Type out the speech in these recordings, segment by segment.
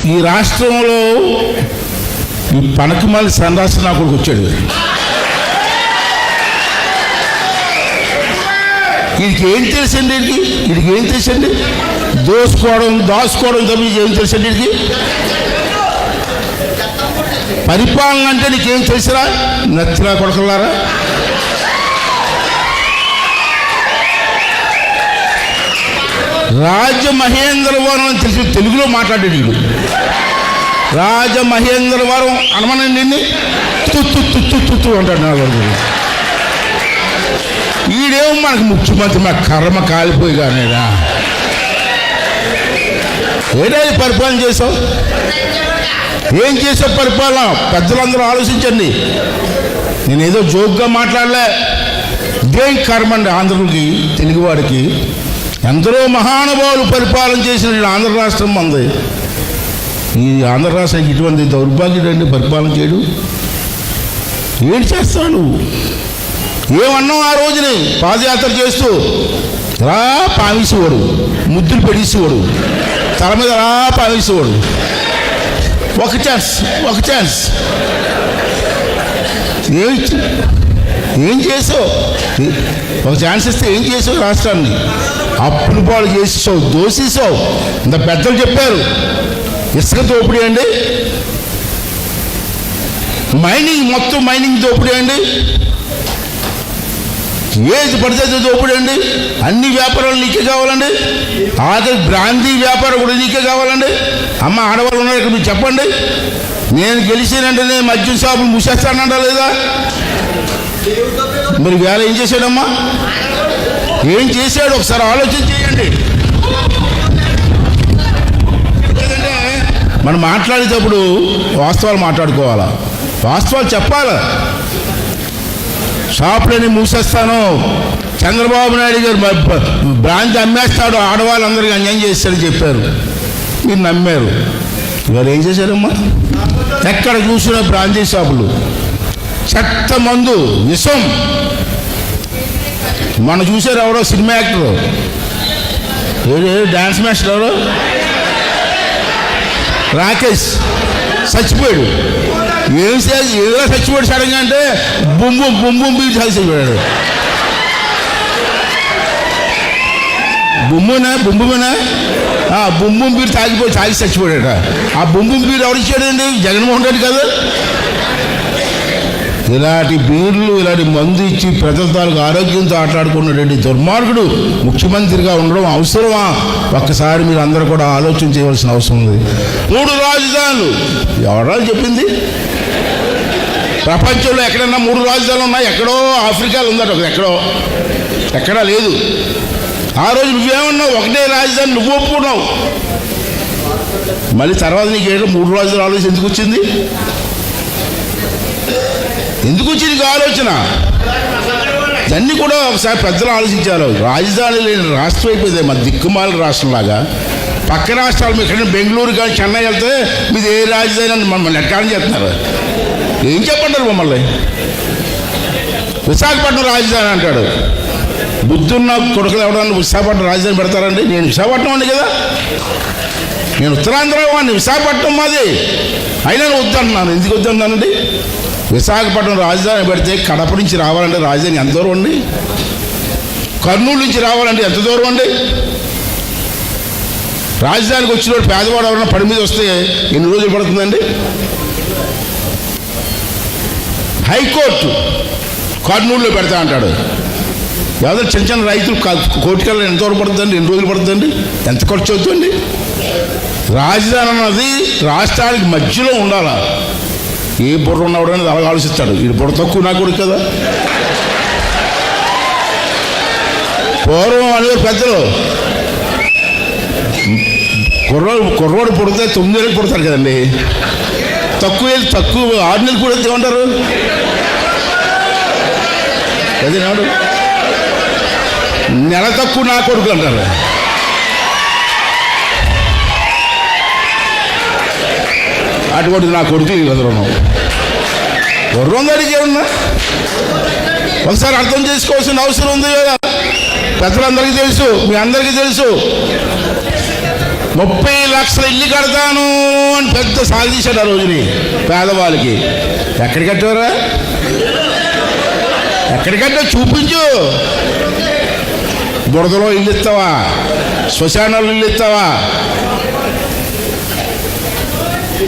ఈ రాష్ట్రంలో ఈ పనకమాలి సన్రాష్ట్ర నాకుడికి వచ్చాడు. వీడికి ఏం తెలుసండి? వీడికి ఏం తెలుసండి? దాచుకోవడం తప్ప ఏం తెలుసండి వీడికి? పరిపాలన అంటే నీకేం తెలుసురా? నచ్చినా కొడకలారా? రాజమహేంద్రవరం అని తెలిసి తెలుగులో మాట్లాడాడు వీడు. రాజమహేంద్రవరం అనమనండి నిన్ను తుత్తు అంటాడు నా వరకు. ఈడేమో మనకు ముఖ్యమంత్రి, మా కర్మ కాలిపోయి కానేదా? ఏడా పరిపాలన చేసావు? ఏం చేసావు పరిపాలన? పెద్దలందరూ ఆలోచించండి. నేనేదో జోక్గా మాట్లాడలే. ఇదేం కర్మ అండి ఆంధ్రులకి, తెలుగువాడికి. ఎందరో మహానుభావులు పరిపాలన చేసిన ఆంధ్ర రాష్ట్రం మంది. ఈ ఆంధ్ర రాష్ట్రానికి ఇటువంటి దౌర్భాగ్యుడు అండి పరిపాలన చేయడు. ఏం చేస్తావు నువ్వు? ఏమన్నావు ఆ రోజుని పాదయాత్ర చేస్తూ? రా పావేసేవాడు, ముద్దులు పెట్టేసేవాడు, తల మీద రా పావేసేవాడు. ఒక ఛాన్స్ ఏం చేసావు? ఒక ఛాన్స్ ఇస్తే ఏం చేసావు? రాష్ట్రాన్ని అప్పులు పాలు చేసేసావు, దోసేసావు. ఇంత పెద్దలు చెప్పారు. ఇసుక దోపిడీ అండి, మొత్తం మైనింగ్ దోపిడీ అండి, ఏది పడితే దోపిడీ అండి. అన్ని వ్యాపారాలు నీకే కావాలండి. ఆఖరి బ్రాందీ వ్యాపారం కూడా నీకే కావాలండి. అమ్మ ఆడవాళ్ళు ఉన్నారు ఇక్కడ, మీరు చెప్పండి. నేను గెలిచానంటే నేను మద్యం షాపులు మూసేస్తానంటా లేదా? మరి వేళ ఏం చేశాడమ్మా? ఏం చేశాడు? ఒకసారి ఆలోచన చేయండి. ఎందుకంటే మనం మాట్లాడేటప్పుడు వాస్తవాలు మాట్లాడుకోవాలా, వాస్తవాలు చెప్పాలా. షాపులని మూసేస్తాను, చంద్రబాబు నాయుడు గారు బ్రాంచ్ అమ్మేస్తాడు, ఆడవాళ్ళందరికీ అన్యాయం చేస్తాడని చెప్పారు. మీరు నమ్మారు. ఇవాళ ఏం చేశారమ్మా? ఎక్కడ చూసిన బ్రాంచీ షాపులు, చెత్త మందు, విషం. మనం చూసారు ఎవరో సినిమా యాక్టర్, డాన్స్ మాస్టర్ ఎవరో రాకేష్ చచ్చిపోయాడు. ఏదో చచ్చిపోయాడు సడన్గా అంటే బొమ్మ బీట్ చచ్చిపోయాడు. బొమ్మునా బొమ్మ బీరు తాగి చచ్చిపోయాడు. ఆ బొమ్మ బీరు ఎవరు ఇచ్చాడండి? జగన్మోహన్ రెడ్డి కదా. ఇలాంటి బీర్లు, ఇలాంటి మందు ఇచ్చి ప్రజల తాలూకు ఆరోగ్యంతో ఆటలాడుకున్నటువంటి దుర్మార్గుడు ముఖ్యమంత్రిగా ఉండడం అవసరమా? ఒక్కసారి మీరు అందరూ కూడా ఆలోచన చేయవలసిన అవసరం ఉంది. 3 రాజధానులు ఎవరా చెప్పింది? ప్రపంచంలో ఎక్కడన్నా 3 రాజధానులు ఉన్నాయి? ఎక్కడో ఆఫ్రికాలో ఉందట, ఎక్కడా లేదు. ఆ రోజు నువ్వేమన్నావు? ఒకటే రాజధాని నువ్వు ఒప్పుకున్నావు. మళ్ళీ తర్వాత నీకు 3 రాజధానులు ఆలోచన ఎందుకు వచ్చింది? నీకు ఆలోచన? ఇవన్నీ కూడా ఒకసారి పెద్దలు ఆలోచించారు. రాజధాని లేని రాష్ట్రం అయిపోయింది మన దిక్కుమాల రాష్ట్రంలాగా. పక్క రాష్ట్రాలు ఎక్కడ బెంగళూరు కానీ చెన్నై వెళ్తే మీది ఏ రాజధాని అని మమ్మల్ని ఎట్లా చెప్తున్నారు? ఏం చెప్పంటారు మమ్మల్ని? విశాఖపట్నం రాజధాని అంటాడు. బుద్ధున్న కొడుకులు ఎవడన్నా విశాఖపట్నం రాజధాని పెడతారండి? నేను విశాఖపట్నం అండి కదా, నేను ఉత్తరాంధ్ర వాడిని, విశాఖపట్నం మాది. అయినా నేను వద్దంటున్నాను. ఎందుకు వద్దంటున్నానండి? విశాఖపట్నం రాజధాని పెడితే కడప నుంచి రావాలంటే రాజధాని ఎంత దూరం అండి? కర్నూలు నుంచి రావాలంటే ఎంత దూరం అండి? రాజధానికి వచ్చిన పేదవాడు ఎవరైనా పడి మీద వస్తే ఎన్ని రోజులు పడుతుందండి? హైకోర్టు కర్నూలులో పెడతా అంటాడు. ఎవరో చిన్న రైతులు కోర్టుకెళ్ళి ఎంత వరకు పడుతుందండి? ఎన్ని రోజులు పడుతుందండి? ఎంత ఖర్చు అవుతుందండి? రాజధాని అన్నది రాష్ట్రానికి మధ్యలో ఉండాలా. ఏ బుర్ర ఉన్నవాడు అనేది అలాగ ఆలోచిస్తాడు. ఈ బుర్ర తక్కువ నా కొడుకు కదా. పూర్వం అనేవారు పెద్దలు, కుర్రోడు పుడితే 9 నెలలకు పుడతారు కదండి. తక్కువ 6 నెలలు కూడా ఏమంటారు? అదే నాడు నెల తక్కువ నా కొడుకు అంటారు. అటువంటి నా కొడుకు ఎదురున్నాం. గుర్రం దానికి ఏమన్నా ఒకసారి అర్థం చేసుకోవాల్సిన అవసరం ఉంది కదా. పెద్దలందరికీ తెలుసు, మీ అందరికీ తెలుసు. 30 లక్షల ఇల్లు కడతాను అని పెద్ద సాధించాడు ఆ రోజుని పేదవాళ్ళకి. ఎక్కడికి కట్టారా? ఎక్కడికంటే చూపించు. బురదలో ఇల్లు ఇస్తావా? శ్మశానాలు ఇల్లు ఇస్తావా?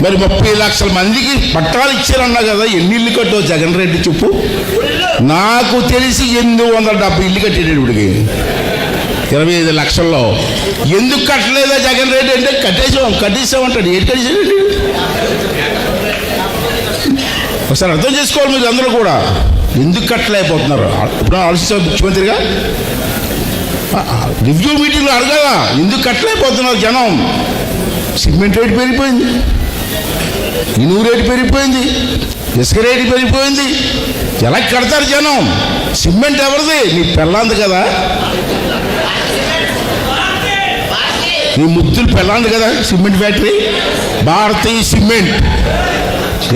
మరి 30 లక్షల మందికి పట్టాలు ఇచ్చారన్నా కదా, ఎన్ని ఇల్లు కట్టావు జగన్ రెడ్డి చెప్పు? నాకు తెలిసి 870 ఇల్లు కట్టాడు ఇప్పటికి 25 లక్షల్లో. ఎందుకు కట్టలేదా జగన్ రెడ్డి అంటే కట్టేసామంటాడు. ఏంటి కట్టేసాడు? ఒకసారి అర్థం చేసుకోవాలి మీరు అందరూ కూడా. ఎందుకు కట్టలేకపోతున్నారు ఇప్పుడు ఆలోచించారు ముఖ్యమంత్రిగా. రివ్యూ మీటింగ్లో అడగదా ఎందుకు కట్టలేకపోతున్నారు జనం? సిమెంట్ రేటు పెరిగిపోయింది, ఇనుము రేటు పెరిగిపోయింది, ఇసుక రేటు పెరిగిపోయింది. ఎలా కడతారు జనం? సిమెంట్ ఎవరిది? నీ పెళ్ళాంది కదా, నీ ముద్దులు పెళ్ళాంది కదా సిమెంట్ ఫ్యాక్టరీ. భారతీయ సిమెంట్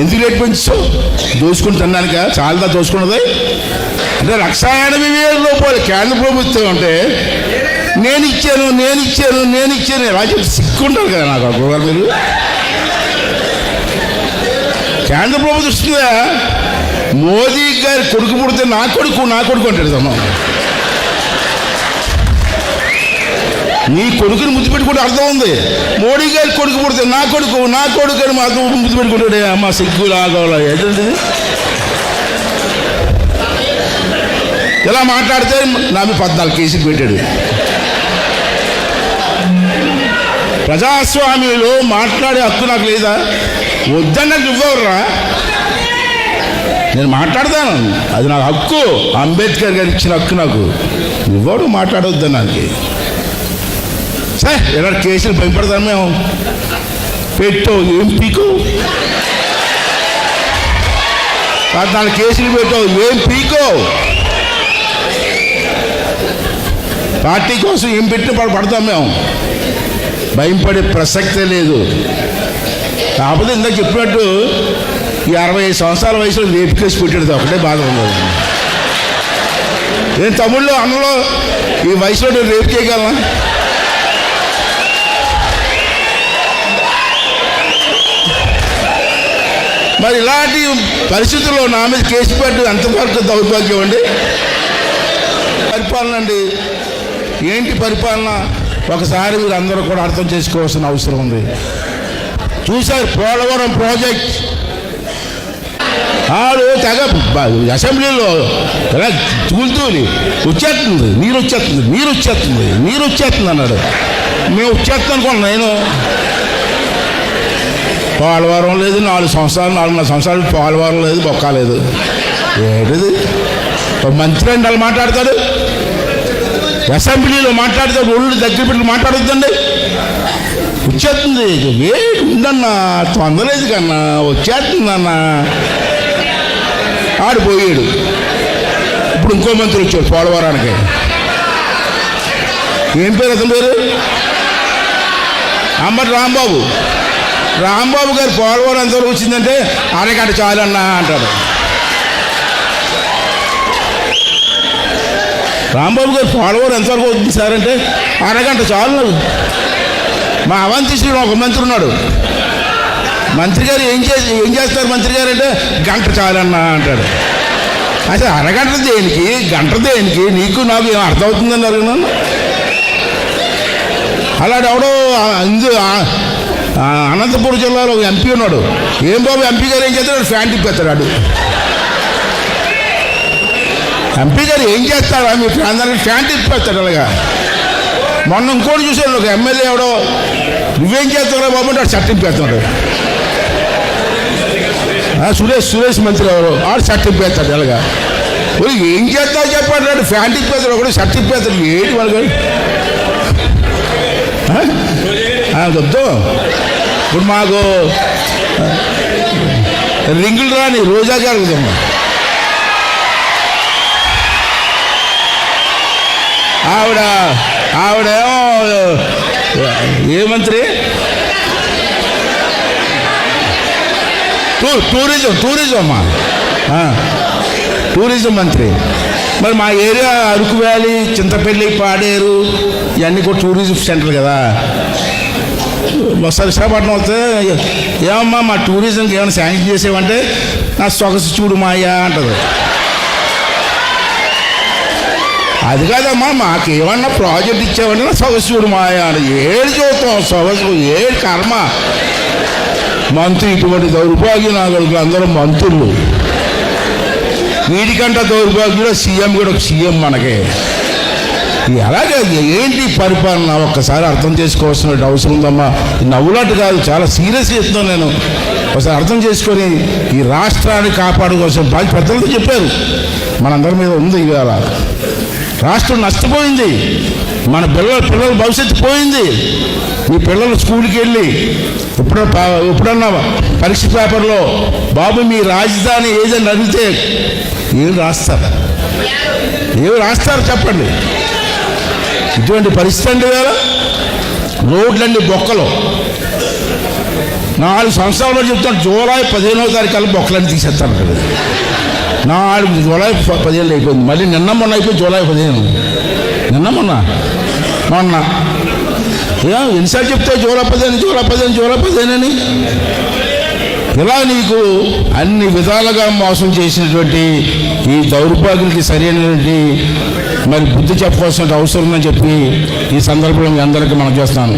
ఎందుకు రేటు పెంచుతావు? దోచుకుని తిన్నానుక చాలా దోచుకున్నది అంటే 1,80,000 రూపాయలు కేంద్ర ప్రభుత్వం అంటే నేను ఇచ్చాను రాజ్యం సిక్కుంటారు కదా నాకు అప్పుడు. మీరు కేంద్ర ప్రభుత్వం ఇస్తుందా? మోదీ గారి కొడుకు పుడితే నా కొడుకు అంటాడు తను. నీ కొడుకుని ముద్దు పెట్టుకుంటే అర్థం ఉంది. మోడీ గారి కొడుకు పుడితే నా కొడుకు అని మాత్రం ముద్దు పెట్టుకుంటాడే. అమ్మ సిగ్గు లాగోలా ఏంటంటే ఇలా మాట్లాడితే నా మీద 14 కేసులు పెట్టాడు. ప్రజాస్వామ్యంలో మాట్లాడే హక్కు నాకు లేదా? వద్దన్నట్టు ఇవ్వరురా. నేను మాట్లాడతాను, అది నాకు హక్కు. అంబేద్కర్ గారు ఇచ్చిన హక్కు నాకు. ఇవ్వడు మాట్లాడవద్దని నాకు. సరే ఎలా కేసులు భయపడతాను మేము. పెట్టు ఏం పీకు, 14 కేసులు పెట్టావు ఏం పీకో. పార్టీ కోసం ఏం పెట్టిన పడతాం మేము. భయం పడే ప్రసక్తే లేదు. కాకపోతే ఇందాక చెప్పినట్టు ఈ 65 సంవత్సరాల వయసులో రేపు కేసు పెట్టాడు, ఒకటే బాధ ఉంది. నేను తమ్ముళ్ళు అన్నలో ఈ వయసులో నేను రేపు చేయగలనా? మరి ఇలాంటి పరిస్థితుల్లో నా మీద కేసు పెట్టు ఎంతవరకు దౌర్భాగ్యం అండి. పరిపాలన అండి, ఏంటి పరిపాలన? ఒకసారి మీరు అందరూ కూడా అర్థం చేసుకోవాల్సిన అవసరం ఉంది. చూశారు పోలవరం ప్రాజెక్ట్, ఆడు తెగ అసెంబ్లీలో ఎలా తూలి వచ్చేస్తుంది, నీరు వచ్చేస్తుంది అన్నాడు. మేము వచ్చేస్తాం అనుకోండి. నేను పోలవరం లేదు, 4.5 సంవత్సరాలు పోలవరం లేదు, బొక్క లేదు. ఏంటిది? మంత్రి అండి వాళ్ళు మాట్లాడతాడు, అసెంబ్లీలో మాట్లాడతాడు, ఒళ్ళు దగ్గర పెట్టి మాట్లాడొద్దండి. వచ్చేస్తుంది వేడి ఉందన్నా, తొందరలేదు కన్నా, వచ్చేస్తుందన్నా. ఆడిపోయాడు. ఇప్పుడు ఇంకో మంత్రి వచ్చాడు పోలవరానికి. ఏం పేరు అతని పేరు? అంబటి రాంబాబు గారు పోలవరం ఎంతవరకు వచ్చిందంటే అరగంట చాలన్నా అంటాడు. రాంబాబు గారు పోలవరం ఎంతవరకు వచ్చింది సార్ అంటే అరగంట చాలు. మా అవంతి శ్రీరామ్ ఒక మంత్రి ఉన్నాడు. మంత్రి గారు ఏం చేస్తారు మంత్రి గారు అంటే గంట చాలన్నా అంటాడు. అసలు అరగంట దేనికి, గంట దేనికి? నీకు నాకు ఏం అర్థమవుతుందని అడిగినాను. అలాంటి ఎవడో అనంతపురం జిల్లాలో ఒక ఎంపీ ఉన్నాడు. ఏం బాబు ఎంపీ గారు ఏం చేస్తాడు? ఫ్యాన్ తిప్పేస్తాడు. ఎంపీ గారు ఏం చేస్తాడా? మీ ఫ్యాన్ తిప్పేస్తాడు అలాగా. మొన్న ఇంకోటి చూసాడు, ఒక ఎమ్మెల్యే ఎవడో నువ్వేం చేస్తావురా బాబు అంటే షర్ట్ తిప్పేస్తున్నాడు. సురేష్ మంత్రి ఎవరు ఆడు షర్ట్ తిప్పేస్తాడు అలాగా. ఏం చేస్తావు చెప్పాడు, ఫ్యాన్ తిప్పేస్తాడు, ఒకటి షర్ట్ తిప్పేస్తాడు. ఏంటి వాళ్ళకి వద్దు. ఇప్పుడు మాకు రింగులు రాని రోజా గారు ఆవిడేమో ఏ మంత్రి? టూరిజం మంత్రి. మరి మా ఏరియా అరకు వ్యాలీ, చింతపల్లి, పాడేరు ఇవన్నీ కూడా టూరిజం సెంటర్ కదా. ఒకసారి విశాఖపట్నం వస్తే ఏమమ్మా మా టూరిజంకి ఏమైనా శాంక్షన్ చేసేవంటే నా సొగసు చూడు మాయా అంటది. అది కాదమ్మా మాకేమన్నా ప్రాజెక్ట్ ఇచ్చావంటే నా సొగసు చూడు మాయా అని. ఏడు చూస్తాం సొగసు, ఏడు కర్మ. మంత్రి ఇటువంటి దౌర్భాగ్య నాగరికులు అందరూ మంత్రులు. వీడికంటే దౌర్భాగ్యుడు సీఎం కూడా ఒక సీఎం మనకే. అలాగే ఏంటి పరిపాలన ఒక్కసారి అర్థం చేసుకోవాల్సిన అవసరం ఉందమ్మా. నవ్వులాంటి కాదు, చాలా సీరియస్గా చెప్తున్నాను నేను. ఒకసారి అర్థం చేసుకొని ఈ రాష్ట్రాన్ని కాపాడుకోవాల్సిన బాధ్యత పెద్దలతో చెప్పారు, మనందరి మీద ఉంది. ఇవాళ రాష్ట్రం నష్టపోయింది, మన పిల్లల భవిష్యత్తు పోయింది. మీ పిల్లలు స్కూల్కి వెళ్ళి ఎప్పుడన్నా పరీక్ష పేపర్లో బాబు మీ రాజధాని ఏదైనా అడిగితే ఏం రాస్తారు చెప్పండి. ఇటువంటి పరిస్థితి అండి. వేళ రోడ్లన్నీ బొక్కలు. 4 సంవత్సరాల వరకు చెప్తాను, జూలై 15వ తారీఖు కల్లా బొక్కలన్నీ తీసేస్తాను కదా. జూలై 15 అయిపోయింది, మళ్ళీ నిన్న మొన్న అయిపోయింది జూలై 15. నిన్న మొన్న ఎన్నిసార్లు చెప్తే జూలై 15 అని. ఇలా నీకు అన్ని విధాలుగా మోసం చేసినటువంటి ఈ దౌర్భాగ్యులకి సరైనటువంటి మరి బుద్ధి చెప్పవలసిన అవసరం ఉందని చెప్పి ఈ సందర్భంలో మీ అందరికీ మనం చేస్తున్నాను.